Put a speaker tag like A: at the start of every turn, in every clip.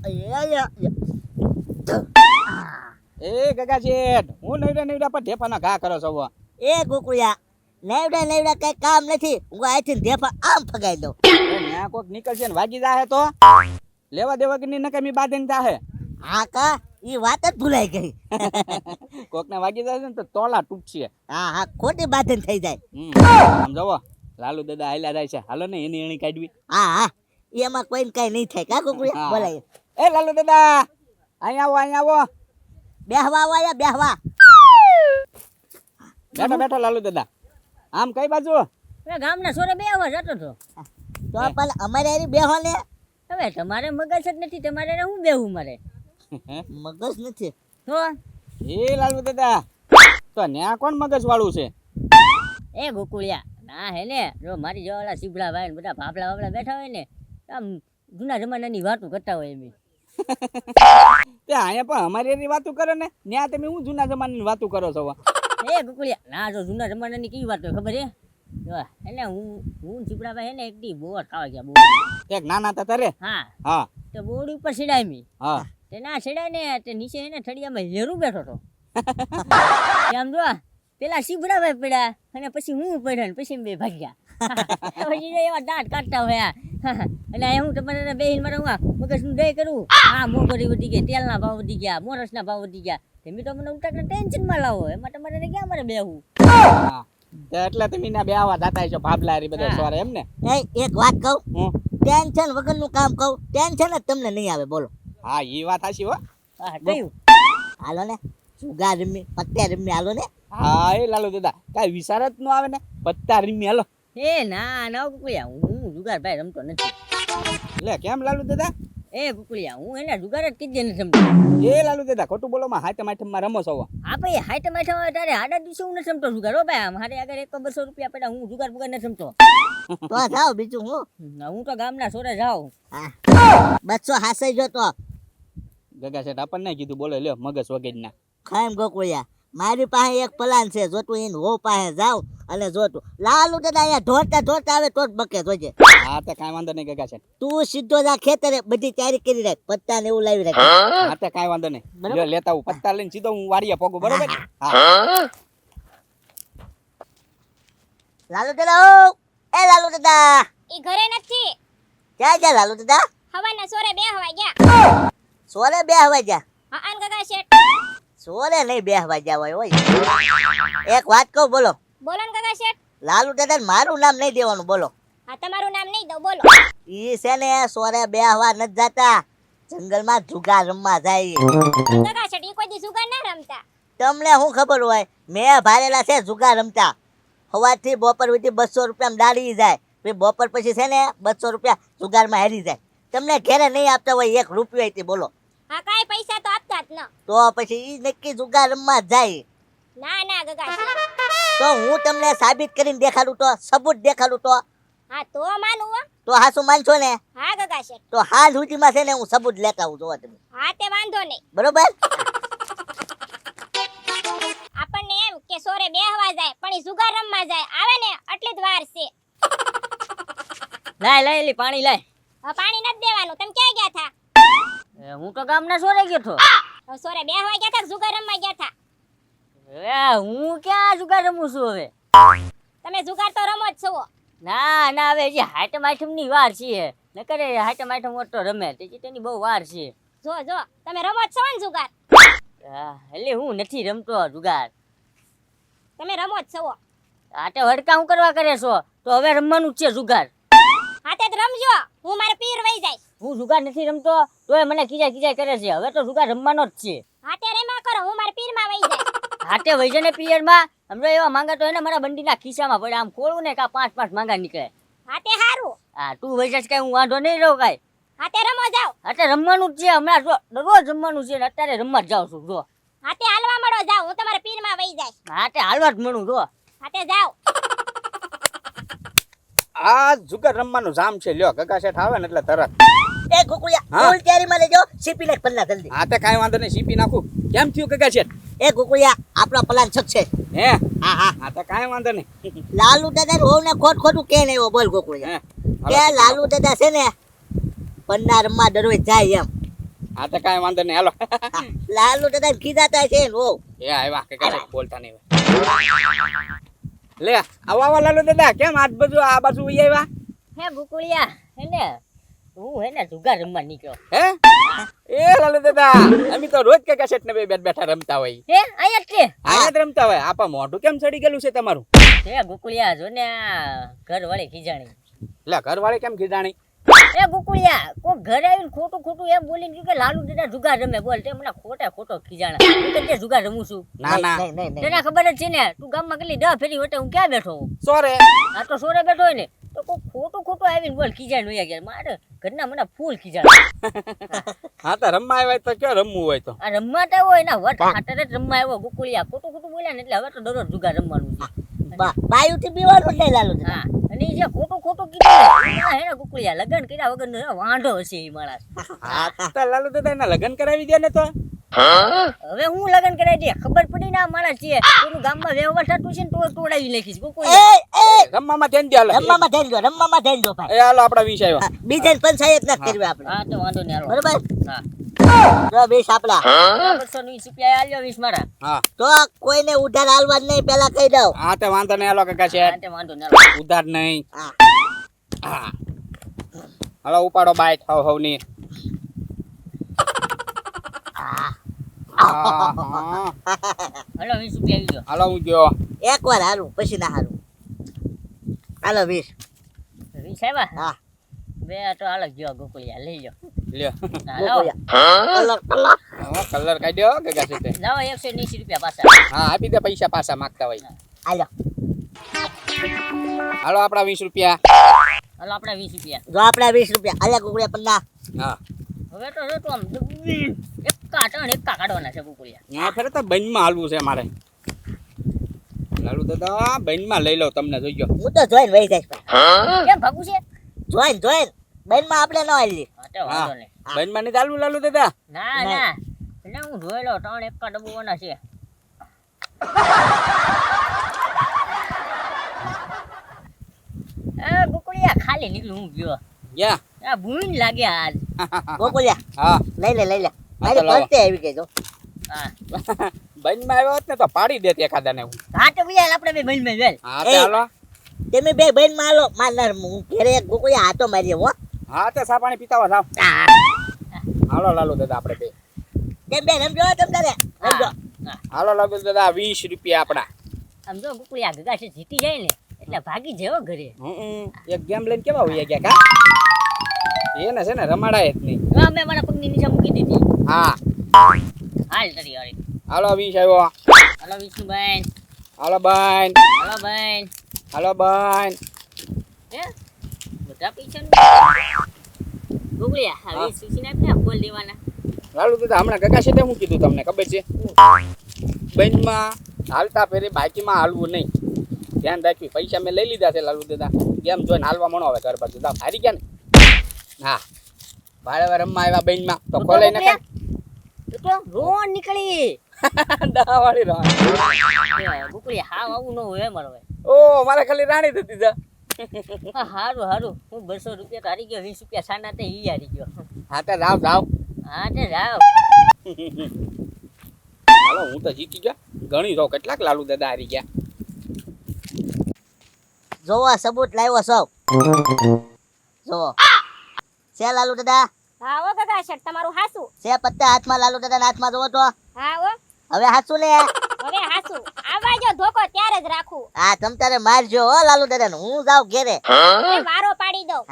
A: એ ગગા શેઠ, હું નવડા પર ઢેફાના ઘા કરો છો હવે?
B: એ કુકુયા, નેવડા કઈ કામ નથી. હું આથી ઢેફા આમ ફગાઈ દઉં.
A: ત્યાં કોક નીકળશે ને વાગી જાહે તો લેવા દેવા કે નકામી બાંધીને જાહે.
B: હા કા, ઈ વાત જ ભૂલાઈ ગઈ.
A: કોક ને વાગી જાય ને તો તોલા તૂટશે.
B: હા, ખોટી બાંધન થઈ જાય.
A: આમ જવો, લાલુ દાદા હાલ્યા જાય છે. હાલો ને એની એણી કાઢવી.
B: હા, એમાં કોઈને કઈ નહીં થાય. કા કુકુયા બોલાય.
A: એ લાલુ દાદા, અહીંયા આવો.
B: બેહવા આયા બેહવા.
A: બેઠો લાલુ દાદા. આમ કઈ બાજુ?
C: ગામના સોરે બેહવા જતો તો.
B: તો પણ અમારે એની બેહો ને.
C: હવે તમારે મગજ જ નથી, તમારે હું બેહું મારે?
B: મગજ નથી
C: તો
A: એ લાલુ દાદા, તો ન્યા કોણ મગજ વાળું છે?
C: એ ગોકુળિયા ના હે ને, જો મારી જેવાળા સીબડા ભાઈ ને બધા ભાપલા વાપલા બેઠા હોય ને, આમ જૂના જમાનાની વાતો કરતા હોય એમ.
A: તે અહીંયા પણ અમારી એની વાતો કરે ને, ન્યા તમે હું જૂના જમાનાની વાતો કરો છો?
C: એ ગોકુળિયા ના, જો જૂના જમાનાની કેવી વાત હોય ખબર હે? જો એટલે હું સીબડા ભાઈ હે ને, એક દી બોર ખાવા ગયા. બોર
A: એક નાના હતા તારે?
C: હા, તો બોર ઉપર સીડાય મી.
A: હા,
C: તે ના સીડાય ને, તે નીચે હે ને થડિયામાં હેરું બેઠો તો. આમ જો પેલા સીબડા ભાઈ પડ્યા અને પછી હું પડ્યો ને પછી બે ભાગ્યા. પછી એવા દાંત કાઢતા હોય. એટલે હું તમારે બેહીન મારે હું મગજનું દહીં કરું. હા, મોંઘવારી વધી ગઈ, તેલના ભાવ વધી ગયા, મોરસના ભાવ વધી ગયા. તમે તો મને ઉલટા ટેન્શનમાં લાવો. એમાં તમારે ક્યાં મારે બેહવું?
A: એટલે તમે ના બે આવા દાતા છો ભાભલા બધા સોરે એમ ને?
B: એક વાત કહું, ટેન્શન વગરનું કામ કહું, ટેન્શન જ તમને નહીં આવે. બોલો.
A: હા, એ વાત હાચી હો.
C: કયું?
B: હાલો ને, સુગા રમી, પત્તા રમી, હાલો ને.
A: હા, એ લાલુ દાદા કઈ વિચાર જ ન આવે ને, પત્તા રમી હાલો.
C: એ ના કુકુળિયા, હું જુગાર ભાઈ રમતો નથી.
A: લે કેમ લાલુ દાદા?
C: એ કુકુળિયા, હું એને જુગાર જ કીધે નથી રમતો.
A: એ લાલુ દાદા ખોટું બોલો માં હાથે માઠમાં રમો છો?
C: હા ભાઈ, હાઈટમ તારે આડા દિવસે હું નથી રમતો જુગાર. હો ભાઈ, મારે આગળ 100-200 રૂપિયા પડ્યા, હું જુગાર બુગાર નથી રમતો.
B: તો જાઓ બીજું
C: હું તો ગામના સોરે જાઉં.
B: 200 હાસઈ જો તો
A: ગગા શેઠ આપણને કીધું બોલે લ્યો મગજ વગેરે ના.
B: ખાઈમ ગોકુળિયા, મારી પાસે એક પ્લાન છે. જોતું એને હો પાસે જાવ અને જોતું લાલુ દાદા અહીંયા ઢોરતા આવે તો જ બકે જોજે.
A: હા, તો કાંઈ વાંધો નહીં ગગા શેઠ.
B: તું સીધો જા ખેતરે, બધી તૈયારી કરી રાખ, પત્તા ને એવું લાવી રાખ.
A: હા, તો કાંઈ વાંધો નહીં. લ્યો લેતા હું પત્તા લઈને સીધો હું વાડીએ પોગું. બરોબર? હા.
B: લાલુ દાદા, લાલુ દાદા
D: ઈ ઘરે નથી.
B: ક્યાં ગયા લાલુ દાદા?
D: હવાના સોરે બેહવા ગયા.
B: સોરે બેહવા ગયા?
D: હા, આન ગગા શેઠ.
B: સોરે નહીં બેહવા ગયા હોય. એક વાત કહું, બોલો.
D: બોલો ને ગગા શેઠ.
B: લાલુ દાદા મારું નામ નહીં દેવાનું, બોલો.
D: હા, તમારું નામ નહીં દઉં, બોલો.
B: ઈ છે ને સોરે બેહવા નથી જાતા, જંગલમાં જુગાર રમવા જાય.
D: ગગા શેઠ, ઈ કોઈ દી જુગાર ના રમતા.
B: તમને શું ખબર હોય, મેં ભારેલા છે જુગાર રમતા. સવારથી બપોર સુધી 200 રૂપિયામાં દાડી જાય, પછી બપોર પછી છે ને 200 રૂપિયા જુગારમાં હારી જાય. તમને ઘેરે નહીં આપતા હોય 1 રૂપિયો હતી, બોલો.
D: હા, કાંઈ પૈસા તો આપતા જ ન.
B: તો પછી ઈ નક્કી જુગાર રમવા જાય.
D: ના ગગા શેઠ.
B: તો હું તમને સાબિત કરીને દેખાડું, તો સબૂત દેખાડું તો
D: હા, તો માનું હો.
B: તો હાસુ માનશો ને?
D: હા ગગા શેઠ.
B: તો હાલ સુધીમાં છે ને હું સબૂત લેતા આવું, જોવા તમે.
D: હા, તે વાંધો નહીં.
B: બરોબર?
D: આપણને એમ કે સોરે બેહવા જાય પણ ઈ જુગાર રમવા જાય, આવે ને એટલી જ વાર છે.
C: લાય એલી પાણી લાય.
D: હવે પાણી નથી દેવાનું. તમે ક્યાં ગયા થા?
C: હું તો ગામના સોરે ગયો તો.
D: હવે સોરે બેહવા ગયા થા કે જુગાર રમવા ગયા થા?
C: હું ક્યાં જુગાર રમું છું હવે?
D: તમે જુગાર તો રમો જ છો.
C: ના હવે હજી હાઈટમ ની વાર છે. નકરે હાઈટમ તો રમે, તેની બહુ વાર છે.
D: જો તમે રમો જ છો ને જુગાર?
C: એટલે હું નથી રમતો જુગાર.
D: તમે રમો જ છો.
C: આટે હડકા હું કરવા કરે છો? તો હવે રમવાનું જ છે જુગાર.
D: હા, તે જ રમજો. હું મારે પીર વઈ જાય.
C: હું જુગાર નથી રમતો તોય મને ખીજાય કરે છે. હવે તો જુગાર રમવાનો જ છે.
D: હા, તે રેમા કરો. હું મારે પીરમાં વઈ જાય.
C: હાથે વૈજે ને પિયરમાં સમજો એવા માંગા તો એને મારા બંડીના ખિસ્સામાં પડે. આમ ખોલું ને કા 5 માંગા નીકળે.
D: હા, તે હારું.
C: હા, તું વૈજે કઈ હું વાંધો નહીં રહું કઈ.
D: હા, તે રમો જાવ.
C: અત્યારે રમવાનું જ છે. હમણાં જો દરરોજ રમવાનું છે ને અત્યારે રમવા જ જાઉં છું. જો
D: હા, તે હાલવા મળો જાવ. હું તમારે પીરમાં વઈ જાય.
C: હાથે હાલવા જ મળું. જો
D: હા, તે જાવ.
A: આ જુગાર રમવાનું જામ છે. લ્યો ગગા શેઠ આવે ને એટલે તરત.
B: એ ગોકુળિયા, ફૂલ તૈયારીમાં લેજો, સીપી નાખ પલ્લા જલ્દી.
A: હા, તો કાંઈ વાંધો નહીં, સીપી નાખું. કેમ થયું ગગા શેઠ?
B: એ ગોકુળિયા, આપણો પ્લાન સક્સેસ.
A: હે?
B: હા,
A: તો કાંઈ વાંધો નહીં.
B: લાલુ દાદા હોવ ને ખોટું કે નહીં, બોલ ગોકુળિયા. કે લાલુ દાદા છે ને પન્ના રમવા દરરોજ જાય એમ.
A: હા તો કાંઈ વાંધો નહીં હાલો
B: લાલુ દાદા કીધાતા છે ને ઓ
A: એ આવ્યા કાકા શેઠ બોલતા નહીં લે આવા લાલુ દાદા કેમ આજ બધું આ બાજુ ઉઈ આવ્યા
C: હે ગુકુળિયા હે ને હું હે ને જુગાર રમવા નીકળ્યો
A: હે એ લાલુ દાદા અમે તો રોજ કાકા શેઠ ને બે બેઠા રમતા હોય
C: હે અહીંયા જ છે
A: આયા જ રમતા હોય આપા મોઢું કેમ ચડી ગયેલું છે તમારું
C: હે ગુકુળિયા જો ને આ ઘર વાળી ખીજાણી
A: લે ઘરવાળે કેમ ખીજાણી
C: એ ગુકુળિયા કોઈ ઘરે આવીને ખોટું ખોટું એમ બોલીને કે લાલુ દાદા જુગાર રમે બોલ તે મને ખોટો ખીજાણા હું કે જુગાર રમું છું
A: ના ના
B: નહીં
C: તને ખબર જ છે ને તું ગામમાં કેટલી 10 ફેરી વટે હું ક્યાં બેઠો હું
A: સોરે
C: આ તો સોરે બેઠો હોય ને તો કોઈ ખોટું આવીને બોલ ખીજાણ વયા ગયા મારે ઘરના મને ફૂલ ખીજાણ
A: હા તો રમવા આવ્યા તો ક્યાં રમવું હોય તો
C: આ રમવાતા હોય ને વટ ખાતર જ રમવા આવ્યો ગુકુળિયા ખોટું બોલ્યા ને એટલે હવે તો દરરોજ જુગાર રમવાનું છે
B: બાયુ થી બીવાનું નહીં લાલુ દાદા
C: હા અને ઈ જે ખોટું કીધું ને હે ને ગુકુળિયા લગન કર્યા વગરનો વાંઢો હશે ઈ માણસ
A: હા તો લાલુ દાદા એના લગ્ન કરાવી દે ને તો
C: હવે હું લગન કરાવી દે ખબર પડી ને આ માણસ છે એનું ગામમાં વ્યવહાર થતું છે ને તો તોડાવી નાખીશ
B: એ
C: ગુકુળિયા
B: એ
A: રમવામાં ધ્યાન દે હાલો
B: રમવામાં ધ્યાન દો ભાઈ
A: એ હાલો આપડા વિષય આવ્યો
B: બીજા પંચાયત ના કરવી આપણે
C: હા તો વાંધો નહીં હાલો
B: બરોબર
C: હા
B: જો 20 આપડા
C: 220 રૂપિયા આલ્યો 20 મારા
A: હા
B: તો કોઈને ઉધાર હાલવા જ નહીં પેલા કહી દઉં
A: હા તો વાંધો નહીં હાલો કાકા
C: હા
A: શેઠ
C: તે વાંધો નહીં હાલો
A: ઉધાર નહીં
B: હા.
A: હા હાલો ઉપાડો બાઈટ હવ ની
C: હાલો 20 રૂપિયા આવી ગયો
A: હાલો હું ગયો
B: એક વાર હારું પછી ના હારું હાલો 20
C: 20 આવ્યા
B: હા
C: બે તો હાલો ગયો ગુકુળિયા લઈ લો
A: લ્યો
C: હાલો
B: કલર
A: કલર કાઢ્યો કાકા શેઠે
C: લાવો 180 રૂપિયા પાછા
A: હા આપી દે પૈસા પાછા માંગતા હોય
B: હાલો
A: હાલો આપડા 20 રૂપિયા
C: હાલો આપણા 20 રૂપિયા
B: જો આપડા 20 રૂપિયા આલ્યા કુકડિયા પન્ના
A: હા
C: હવે તો જો તો આમ એકા કાઢવાના છે ગુકુળિયા
A: હા ફરે તો બંધમાં હાલવું છે મારે લાલુ દાદા બંધમાં લઈ લો તમને જોઈજો
B: હું તો જોઈને વહી જઈશ ભાઈ
C: કેમ ભાગું છે
B: જોઈને બેન માં આપણે ન હાલી
C: હા તે વાંધો નહીં
A: બંધમાં નહીં ચાલવું લાલુ દાદા
C: ના ના એટલે હું જોઈ લો 3 એકા ડબ્બોના છે એ ગુકુળિયા ખાલી નીકળું હું ગયો
A: યા
C: આ ભૂન લાગે આજ
B: ગોકુલિયા
A: હા
B: લઈ લે
A: હા,
B: મારી
A: તો લાવો.
B: પંતે આવી ગઈ જો
C: હા
A: બંધમાં આવ્યો હોત ને તો પાડી દેત એખાદાને હું
C: હા તો ભૈયા આપણે બે મહિલ વેલ
A: હા
B: એ.
A: તે હાલો
B: તમે બે બેન માં હાલો માર હું ઘરે ગોકુલિયા હાથો મારી હો
A: હા તે સા પાણી પીતા હોય સાવ હાલો લાલુ દાદા આપણે બે
B: તેમ બે રમજો તમ તારે રમજો
A: હાલો લાલુ દાદા 20 રૂપિયા આપડા
C: આમ જો ગુકુળિયા ગગા છે જીતી જાય ને એટલે ભાગી જેવો ઘરે
A: એક ગેમ લઈને કેવા હોઈ ગયા કા એને છે ને રમાડાય જ નહીં
C: હા મેં મારા પગની નીચે મૂકી દીધી
A: હા
C: હાલ તરી વાળી
A: હાલો 20 આવ્યો
C: હાલો વિષ્ણુભાઈ
A: હાલો બેન
C: હાલો ભાઈ
A: હાલો બેન
C: હે બધા પૈસા ગુકુળિયા હા 20 સીસી નાખ બોલ દેવાના
A: લાલુ દાદા હમણાં કાકા છે શું કીધું તમને ખબર છે બંધમાં હાલતા ફેરી બાકીમાં હાલવું નહીં ધ્યાન રાખવી પૈસા મેં લઈ લીધા છે લાલુ દાદા ગેમ જોઈને હાલવા મણો હવે ઘર બાજુ દાવ હારી ગયા ને હા ભાડે વાર રમવા આવ્યા બેનમાં તો ખોલાઈ નાખે
C: તો રોન નીકળી
A: દા વાળી રહો
C: ગુકુળિયા હા આવું ન હોય મારો ભાઈ
A: ઓ મારે ખાલી રાણી થતી જા
C: હા હારું હારું હું 200 રૂપિયા તો હારી ગયો 20 રૂપિયા સાના તે ઈ હારી ગયો
A: હા તે જાવ જાવ
C: હા તે જાવ
A: હાલો હું તો જીતી ગયા ગણી રહો કેટલાક લાલુ દાદા હારી ગયા
B: જોવો સબૂત લાવ્યો સૌ જોવો છે લાલુ દાદા
D: હા ઓ કાકા શેઠ તમારું હાસુ
B: છે પત્તા હાથમાં લાલુ દાદા હાથમાં જોવો તો
D: હા ઓ
B: હવે હાચું ને
D: હવે હાસુ આવા જો ધોકો ત્યારે જ રાખું
B: આ તમ તારે મારજો હો લાલુ દાદા હું જાઉં ઘેરે
D: એ વારો પાડી દઉં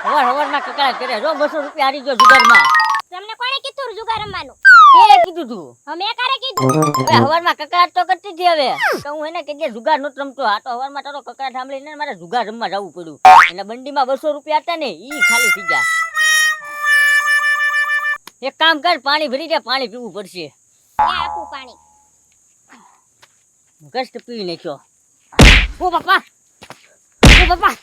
C: હવાર કકડા કરે જો 200 રૂપિયા હારી ગયો જુગારમાં
D: તમને કોણે કીધું જુગાર રમવાનું
C: તે કીધું તું
D: અમે કારે કીધું
C: હવે હવારમાં કકડાટ તો કરતી હતી હવે તો હું એને કે જુગાર નો રમતો આ તો હવારમાં તારો કકડાટ સાંભળીને મારે જુગાર રમવા જવું પડ્યું એટલે બંડીમાં 200 રૂપિયા હતા ને ઈ ખાલી થઈ ગયા એક કામ કર પાણી ભરી દે પાણી પીવું પડશે
D: ત્યાં આપું પાણી
C: કષ્ટ પી નાખ્યો ઓ બાપા ઓ બાપા